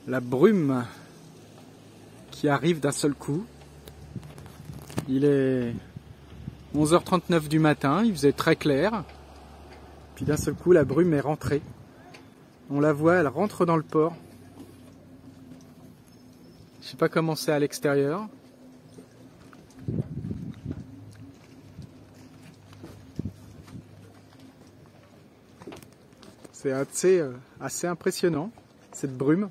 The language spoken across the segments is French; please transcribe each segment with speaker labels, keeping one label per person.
Speaker 1: la brume qui arrive d'un seul coup. Il est 11h39 du matin, il faisait très clair. Puis d'un seul coup, la brume est rentrée. On la voit, elle rentre dans le port. Je sais pas comment c'est à l'extérieur. C'est assez impressionnant, cette brume.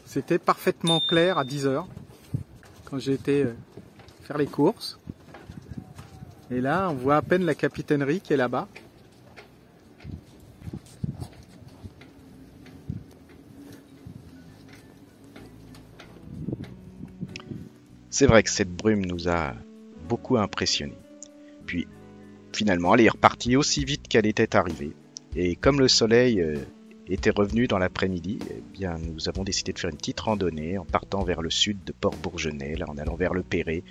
Speaker 1: C'était parfaitement clair à 10h, quand j'ai été faire les courses. Et là, on voit à peine la capitainerie qui est là-bas.
Speaker 2: C'est vrai que cette brume nous a beaucoup impressionnés. Puis, finalement, elle est repartie aussi vite qu'elle était arrivée. Et comme le soleil était revenu dans l'après-midi, eh bien, nous avons décidé de faire une petite randonnée en partant vers le sud de Port-Bourgenais, là, en allant vers le Perret.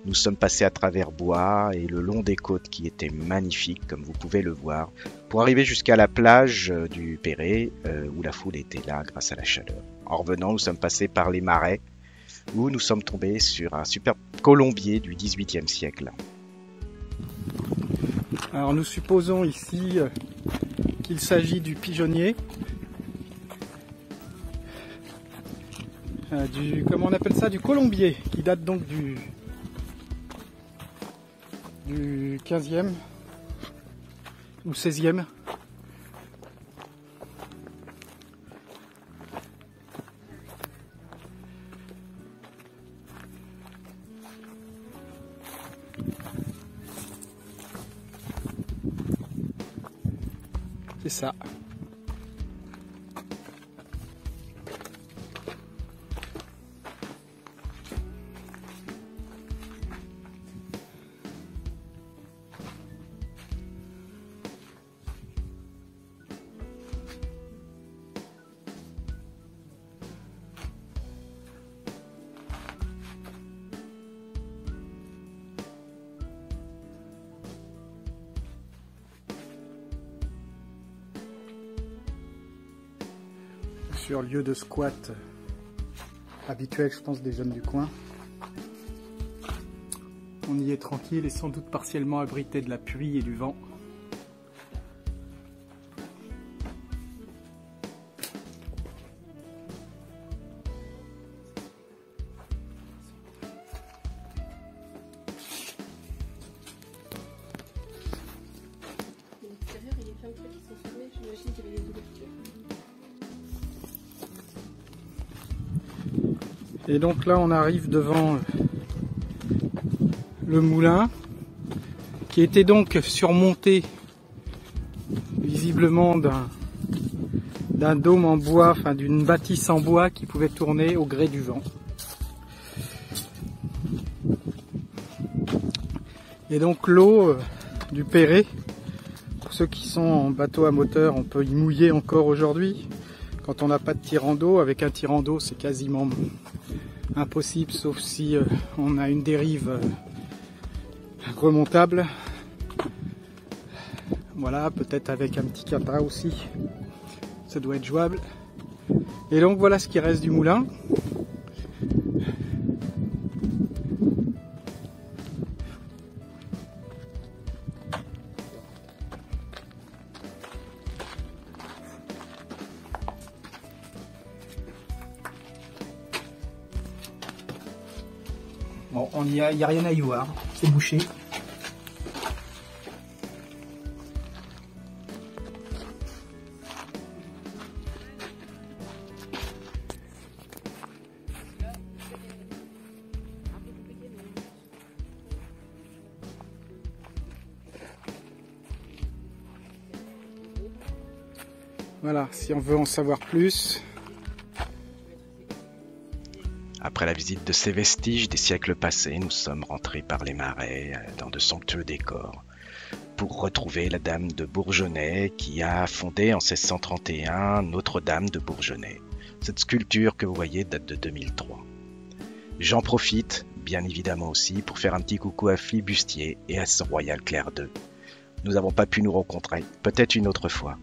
Speaker 2: Nous sommes passés à travers bois et le long des côtes qui étaient magnifiques, comme vous pouvez le voir, pour arriver jusqu'à la plage du Perret, où la foule était là grâce à la chaleur. En revenant, nous sommes passés par les marais, où nous sommes tombés sur un superbe colombier du XVIIIe siècle.
Speaker 1: Alors nous supposons ici qu'il s'agit du pigeonnier, comment on appelle ça, du colombier, qui date donc du 15e ou 16e. C'est ça. Sur lieu de squat habituel, je pense, des jeunes du coin. On y est tranquille et sans doute partiellement abrité de la pluie et du vent.
Speaker 3: L'extérieur, il y a plein de trucs qui sont fermés, j'imagine qu'il y avait des ouvertures.
Speaker 1: Et donc là, on arrive devant le moulin, qui était donc surmonté visiblement d'un dôme en bois, enfin d'une bâtisse en bois qui pouvait tourner au gré du vent. Et donc l'eau du Perret, pour ceux qui sont en bateau à moteur, on peut y mouiller encore aujourd'hui. Quand on n'a pas de tirant d'eau, avec un tirant d'eau, c'est quasiment impossible, sauf si on a une dérive remontable. Voilà, peut-être avec un petit cata aussi, ça doit être jouable. Et donc voilà ce qui reste du moulin. Bon, il n'y a rien à y voir, c'est bouché. Voilà, si on veut en savoir plus.
Speaker 2: Après la visite de ces vestiges des siècles passés, nous sommes rentrés par les marais dans de somptueux décors pour retrouver la Dame de Bourgenais qui a fondé en 1631 Notre-Dame de Bourgenais. Cette sculpture que vous voyez date de 2003. J'en profite, bien évidemment aussi, pour faire un petit coucou à Flibustier et à son Royal Clair 2. Nous n'avons pas pu nous rencontrer, peut-être une autre fois.